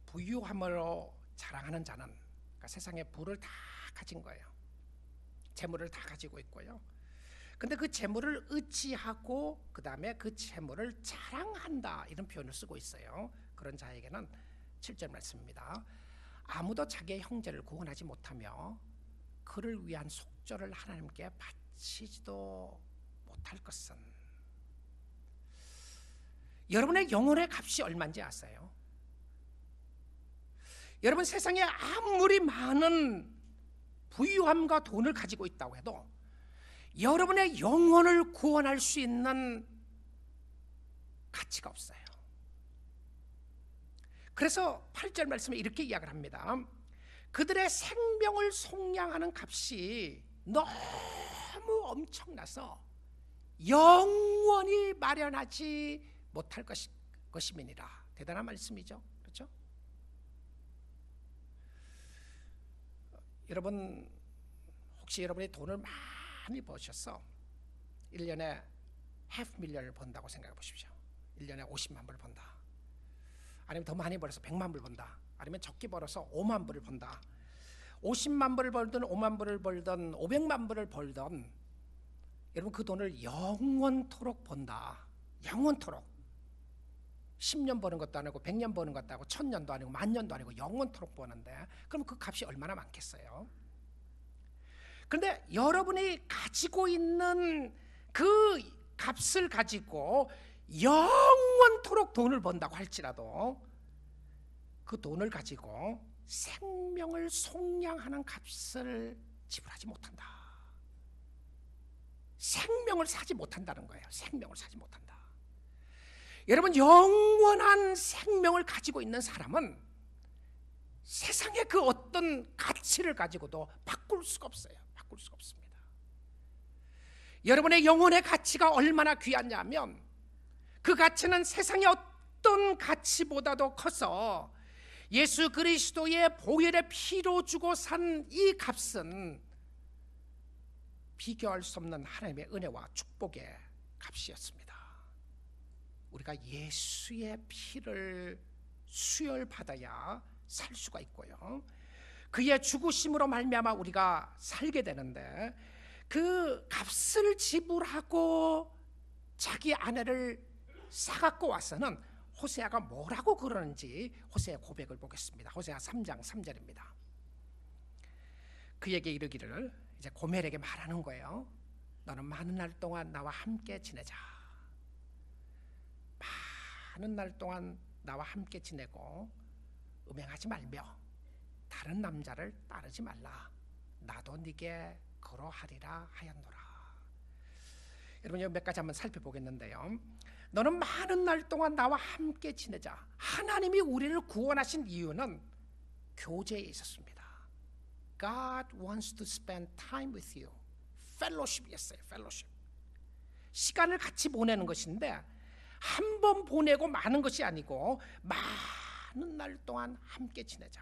부유함으로 자랑하는 자는, 그러니까 세상에 부를 다 가진 거예요. 재물을 다 가지고 있고요. 근데 그 재물을 의지하고 그 다음에 그 재물을 자랑한다, 이런 표현을 쓰고 있어요. 그런 자에게는 7절 말씀입니다. 아무도 자기의 형제를 구원하지 못하며 그를 위한 속죄를 하나님께 바치지도 못할 것은. 여러분의 영혼의 값이 얼마인지 아세요? 여러분, 세상에 아무리 많은 부유함과 돈을 가지고 있다고 해도 여러분의 영혼을 구원할 수 있는 가치가 없어요. 그래서 8절 말씀에 이렇게 이야기를 합니다. 그들의 생명을 속량하는 값이 너무 엄청나서 영원히 마련하지 못할 것임이니라. 대단한 말씀이죠. 그렇죠? 여러분, 혹시 여러분이 돈을 많이 버셔서 1년에 $500,000을 번다고 생각해 보십시오. 1년에 50만 불 번다. 아니면 더 많이 벌어서 100만 불 번다. 아니면 적게 벌어서 5만 불을 번다. 50만 불을 벌든 5만 불을 벌든 500만 불을 벌든, 여러분, 그 돈을 영원토록 번다. 영원토록. 10년 버는 것도 아니고 100년 버는 것도 아니고 1000년도 아니고 10,000년도 아니고 영원토록 버는데, 그럼 그 값이 얼마나 많겠어요? 그런데 여러분이 가지고 있는 그 값을 가지고 영원토록 돈을 번다고 할지라도 그 돈을 가지고 생명을 속량하는 값을 지불하지 못한다. 생명을 사지 못한다는 거예요. 생명을 사지 못한다. 여러분, 영원한 생명을 가지고 있는 사람은 세상의 그 어떤 가치를 가지고도 바꿀 수가 없어요. 바꿀 수가 없습니다. 여러분의 영혼의 가치가 얼마나 귀하냐면 그 가치는 세상의 어떤 가치보다도 커서 예수 그리스도의 보혈의 피로 주고 산 이 값은 비교할 수 없는 하나님의 은혜와 축복의 값이었습니다. 우리가 예수의 피를 수혈받아야 살 수가 있고요, 그의 죽으심으로 말미암아 우리가 살게 되는데, 그 값을 지불하고 자기 아내를 사갖고 와서는 호세아가 뭐라고 그러는지 호세아 고백을 보겠습니다. 호세아 3장 3절입니다. 그에게 이르기를, 이제 고멜에게 말하는 거예요. 너는 많은 날 동안 나와 함께 지내자. 많은 날 동안 나와 함께 지내고 음행하지 말며 다른 남자를 따르지 말라. 나도 네게 그러하리라 하였노라. 여러분, 여기 몇 가지 한번 살펴보겠는데요. 너는 많은 날 동안 나와 함께 지내자. 하나님이 우리를 구원하신 이유는 교제에 있었습니다. God wants to spend time with you. fellowship이었어요. fellowship. 시간을 같이 보내는 것인데 한 번 보내고 마는 것이 아니고 많은 날 동안 함께 지내자.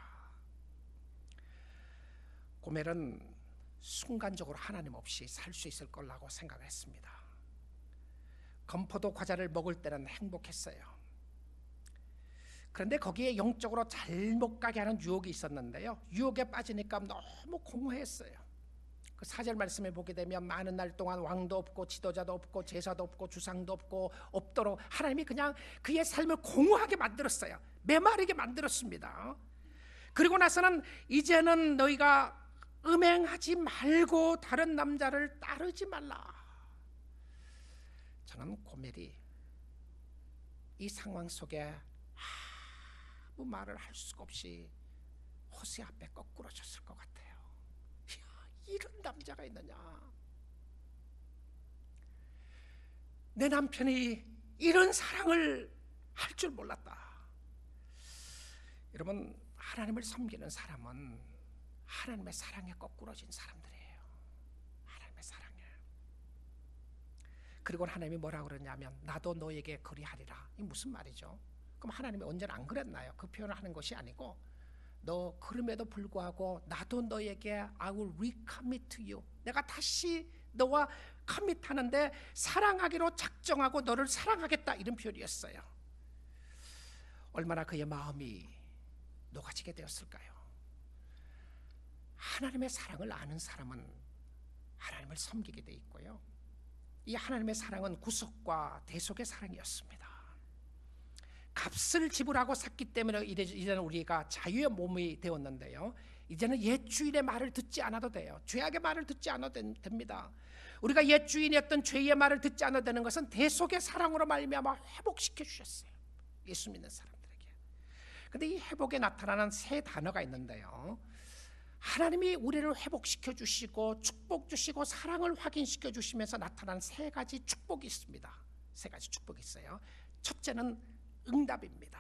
고멜은 순간적으로 하나님 없이 살 수 있을 거라고 생각했습니다. 건포도 과자를 먹을 때는 행복했어요. 그런데 거기에 영적으로 잘못 가게 하는 유혹이 있었는데요, 유혹에 빠지니까 너무 공허했어요. 그 4절 말씀에 보게 되면 많은 날 동안 왕도 없고 지도자도 없고 제사도 없고 주상도 없고 없도록 하나님이 그냥 그의 삶을 공허하게 만들었어요. 메마르게 만들었습니다. 그리고 나서는 이제는 너희가 음행하지 말고 다른 남자를 따르지 말라. 저는 고멜이 이 상황 속에 아무 말을 할 수가 없이 호세 앞에 거꾸로 졌을 것 같아요. 이런 남자가 있느냐, 내 남편이 이런 사랑을 할 줄 몰랐다. 여러분, 하나님을 섬기는 사람은 하나님의 사랑에 거꾸러진 사람들이에요. 하나님의 사랑에. 그리고 하나님이 뭐라고 그러냐면 나도 너에게 그리하리라. 이게 무슨 말이죠? 그럼 하나님이 언제나 안 그랬나요? 그 표현을 하는 것이 아니고, 너 그럼에도 불구하고 나도 너에게 I will recommit to you. 내가 다시 너와 커밋하는데 사랑하기로 작정하고 너를 사랑하겠다, 이런 표현이었어요. 얼마나 그의 마음이 녹아지게 되었을까요? 하나님의 사랑을 아는 사람은 하나님을 섬기게 돼 있고요, 이 하나님의 사랑은 구속과 대속의 사랑이었습니다. 값을 지불하고 샀기 때문에 이제는 우리가 자유의 몸이 되었는데요, 이제는 옛 주인의 말을 듣지 않아도 돼요. 죄악의 말을 듣지 않아도 됩니다. 우리가 옛 주인이었던 죄의 말을 듣지 않아도 되는 것은 대속의 사랑으로 말미암아 회복시켜 주셨어요, 예수 믿는 사람들에게. 그런데 이 회복에 나타나는 세 단어가 있는데요, 하나님이 우리를 회복시켜 주시고 축복 주시고 사랑을 확인시켜 주시면서 나타나는 세 가지 축복이 있습니다. 세 가지 축복이 있어요. 첫째는 응답입니다.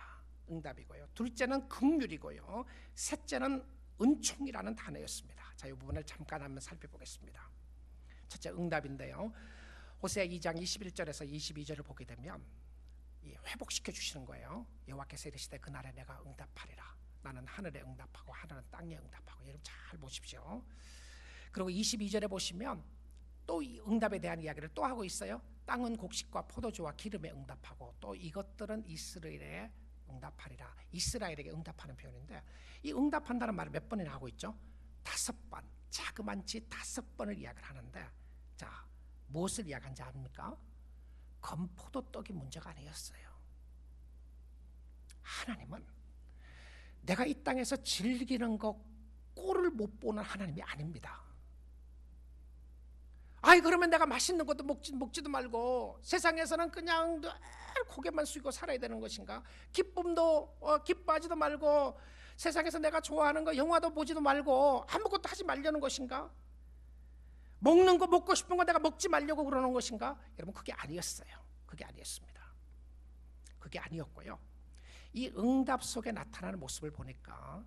응답이고요, 둘째는 긍휼이고요, 셋째는 은총이라는 단어였습니다. 자, 이 부분을 잠깐 한번 살펴보겠습니다. 첫째, 응답인데요, 호세아 2장 21절에서 22절을 보게 되면 회복시켜 주시는 거예요. 여호와께서 이르시되 그날에 내가 응답하리라. 나는 하늘에 응답하고 하늘은 땅에 응답하고. 여러분 잘 보십시오. 그리고 22절에 보시면 또 이 응답에 대한 이야기를 또 하고 있어요. 땅은 곡식과 포도주와 기름에 응답하고 또 이것들은 이스라엘에 응답하리라. 이스라엘에게 응답하는 표현인데, 이 응답한다는 말을 몇 번이나 하고 있죠? 5번. 자그만치 5번을 이야기를 하는데, 자, 무엇을 이야기한지 압니까? 건포도떡이 문제가 아니었어요. 하나님은 내가 이 땅에서 즐기는 것 꼴을 못 보는 하나님이 아닙니다. 아이 그러면 내가 맛있는 것도 먹지도 말고 세상에서는 그냥 늘 고개만 숙이고 살아야 되는 것인가? 기쁨도 기뻐하지도 말고 세상에서 내가 좋아하는 거 영화도 보지도 말고 아무것도 하지 말려는 것인가? 먹는 거 먹고 싶은 거 내가 먹지 말려고 그러는 것인가? 여러분 그게 아니었어요. 그게 아니었습니다. 그게 아니었고요. 이 응답 속에 나타나는 모습을 보니까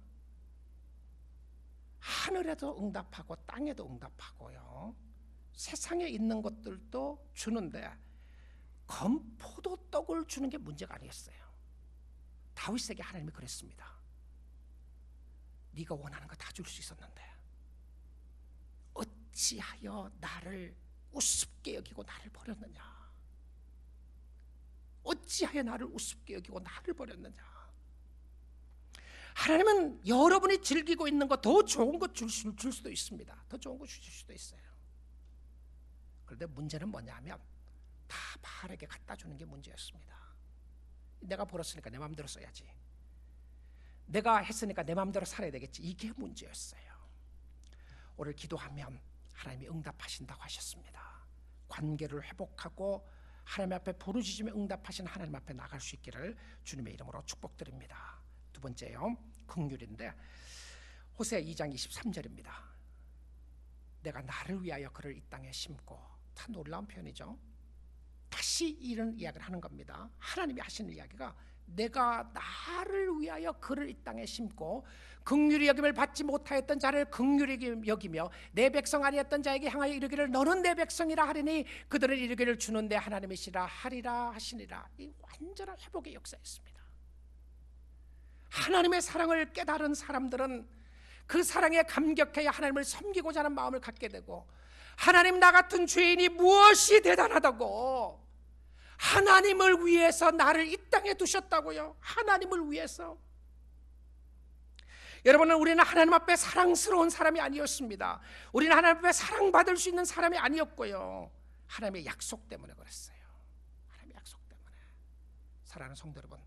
하늘에도 응답하고 땅에도 응답하고요. 세상에 있는 것들도 주는데 건포도 떡을 주는 게 문제가 아니었어요. 다윗에게 하나님이 그랬습니다. 네가 원하는 거 다 줄 수 있었는데 어찌하여 나를 우습게 여기고 나를 버렸느냐? 어찌하여 나를 우습게 여기고 나를 버렸느냐? 하나님은 여러분이 즐기고 있는 거 더 좋은 것 줄 수도 있습니다. 더 좋은 거 주실 수도 있어요. 그런데 문제는 뭐냐면 다 바알에게 갖다 주는 게 문제였습니다. 내가 벌었으니까 내 마음대로 써야지. 내가 했으니까 내 마음대로 살아야 되겠지. 이게 문제였어요. 오늘 기도하면 하나님이 응답하신다고 하셨습니다. 관계를 회복하고 하나님 앞에 부르짖으며 응답하신 하나님 앞에 나갈 수 있기를 주님의 이름으로 축복드립니다. 두 번째요, 긍휼인데 호세아 2장 23절입니다. 내가 나를 위하여 그를 이 땅에 심고, 다 놀라운 표현이죠. 다시 이런 이야기를 하는 겁니다. 하나님이 하시는 이야기가 내가 나를 위하여 그를 이 땅에 심고 긍휼히 여김을 받지 못하였던 자를 긍휼히 여기며 내 백성 아니었던 자에게 향하여 이르기를 너는 내 백성이라 하리니 그들은 이르기를 주는 내 하나님이시라 하리라 하시니라. 이 완전한 회복의 역사였습니다. 하나님의 사랑을 깨달은 사람들은 그 사랑에 감격해야 하나님을 섬기고자 하는 마음을 갖게 되고, 하나님 나 같은 죄인이 무엇이 대단하다고 하나님을 위해서 나를 이 땅에 두셨다고요. 하나님을 위해서. 여러분은 우리는 하나님 앞에 사랑스러운 사람이 아니었습니다. 우리는 하나님 앞에 사랑받을 수 있는 사람이 아니었고요. 하나님의 약속 때문에 그랬어요. 하나님의 약속 때문에. 사랑하는 성도 여러분,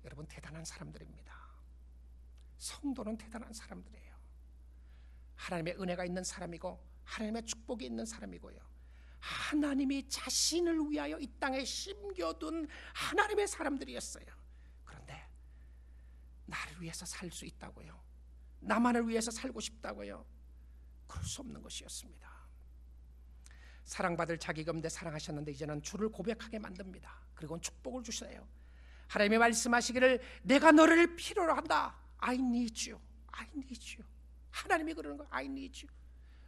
여러분 대단한 사람들입니다. 성도는 대단한 사람들이에요. 하나님의 은혜가 있는 사람이고 하나님의 축복이 있는 사람이고요. 하나님이 자신을 위하여 이 땅에 심겨둔 하나님의 사람들이었어요. 그런데 나를 위해서 살 수 있다고요? 나만을 위해서 살고 싶다고요? 그럴 수 없는 것이었습니다. 사랑받을 자기가 없는데 사랑하셨는데 이제는 주를 고백하게 만듭니다. 그리고 축복을 주세요. 하나님이 말씀하시기를 내가 너를 필요로 한다. I need you. I need you. 하나님이 그러는 거예요. I need you.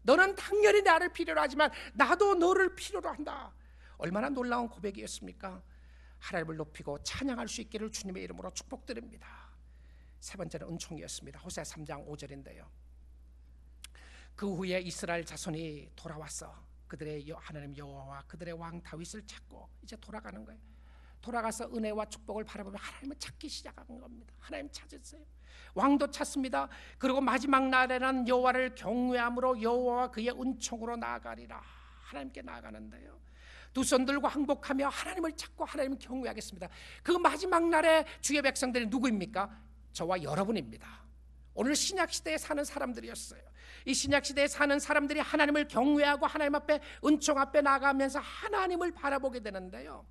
너는 당연히 나를 필요로 하지만 나도 너를 필요로 한다. 얼마나 놀라운 고백이었습니까? 하나님을 높이고 찬양할 수 있기를 주님의 이름으로 축복드립니다. 세 번째는 은총이었습니다. 호세아 3장 5절인데요. 그 후에 이스라엘 자손이 돌아와서 그들의 하나님 여호와와 그들의 왕 다윗을 찾고 이제 돌아가는 거예요. 돌아가서 은혜와 축복을 바라보며 하나님을 찾기 시작하는 겁니다. 하나님 찾으세요. 왕도 찾습니다. 그리고 마지막 날에는 여호와를 경외함으로 여호와와 그의 은총으로 나아가리라. 하나님께 나아가는데요. 두 손 들고 항복하며 하나님을 찾고 하나님을 경외하겠습니다. 그 마지막 날에 주의 백성들이 누구입니까? 저와 여러분입니다. 오늘 신약시대에 사는 사람들이었어요. 이 신약시대에 사는 사람들이 하나님을 경외하고 하나님 앞에 은총 앞에 나가면서 하나님을 바라보게 되는데요.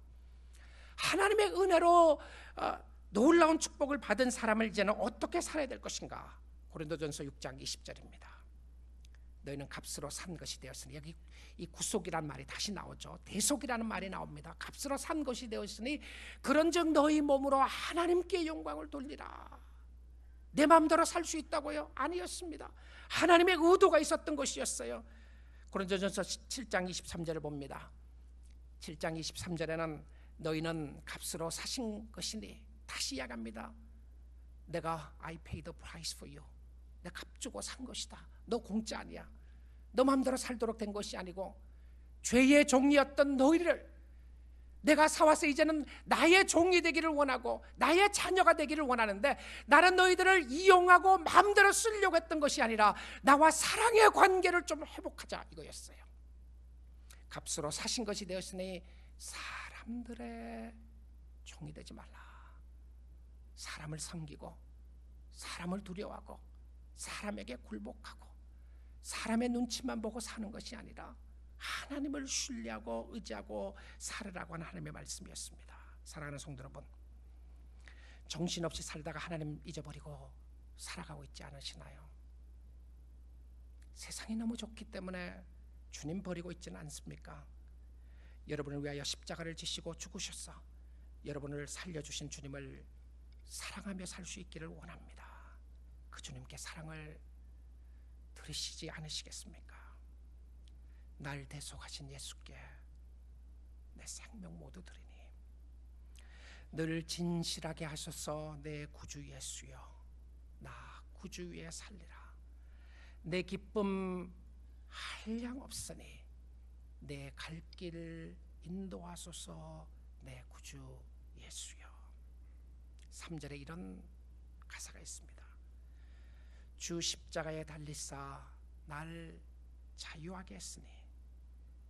하나님의 은혜로 놀라운 축복을 받은 사람을 이제는 어떻게 살아야 될 것인가? 고린도전서 6장 20절입니다. 너희는 값으로 산 것이 되었으니, 여기 이 구속이라는 말이 다시 나오죠. 대속이라는 말이 나옵니다. 값으로 산 것이 되었으니 그런즉 너희 몸으로 하나님께 영광을 돌리라. 내 마음대로 살 수 있다고요? 아니었습니다. 하나님의 의도가 있었던 것이었어요. 고린도전서 7장 23절을 봅니다. 7장 23절에는 너희는 값으로 사신 것이니, 다시 이야기합니다. 내가 I paid the price for you. 내가 값 주고 산 것이다. 너 공짜 아니야. 너 마음대로 살도록 된 것이 아니고 죄의 종이었던 너희를 내가 사와서 이제는 나의 종이 되기를 원하고 나의 자녀가 되기를 원하는데, 나는 너희들을 이용하고 마음대로 쓰려고 했던 것이 아니라 나와 사랑의 관계를 좀 회복하자, 이거였어요. 값으로 사신 것이 되었으니 사람들의 종이 되지 말라. 사람을 섬기고 사람을 두려워하고 사람에게 굴복하고 사람의 눈치만 보고 사는 것이 아니라 하나님을 신뢰하고 의지하고 살으라고 하는 하나님의 말씀이었습니다. 사랑하는 성도 여러분, 정신없이 살다가 하나님 잊어버리고 살아가고 있지 않으시나요? 세상이 너무 좋기 때문에 주님 버리고 있지는 않습니까? 여러분을 위하여 십자가를 지시고 죽으셔서 여러분을 살려주신 주님을 사랑하며 살 수 있기를 원합니다. 그 주님께 사랑을 들으시지 않으시겠습니까? 날 대속하신 예수께 내 생명 모두 드리니 늘 진실하게 하셔서 내 구주 예수여, 나 구주 위에 살리라. 내 기쁨 한량 없으니 내 갈 길 인도하소서 내 구주 예수여. 3절에 이런 가사가 있습니다. 주 십자가에 달리사 날 자유하게 했으니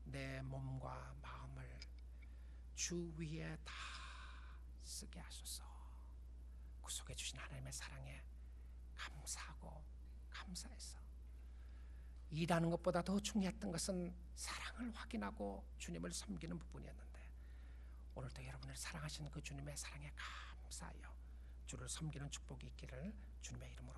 내 몸과 마음을 주 위에 다 쓰게 하소서. 구속해 주신 하나님의 사랑에 감사하고 감사해서 일하는 것보다 더 중요했던 것은 사랑을 확인하고 주님을 섬기는 부분이었는데, 오늘도 여러분을 사랑하시는 그 주님의 사랑에 감사하여 주를 섬기는 축복이 있기를 주님의 이름으로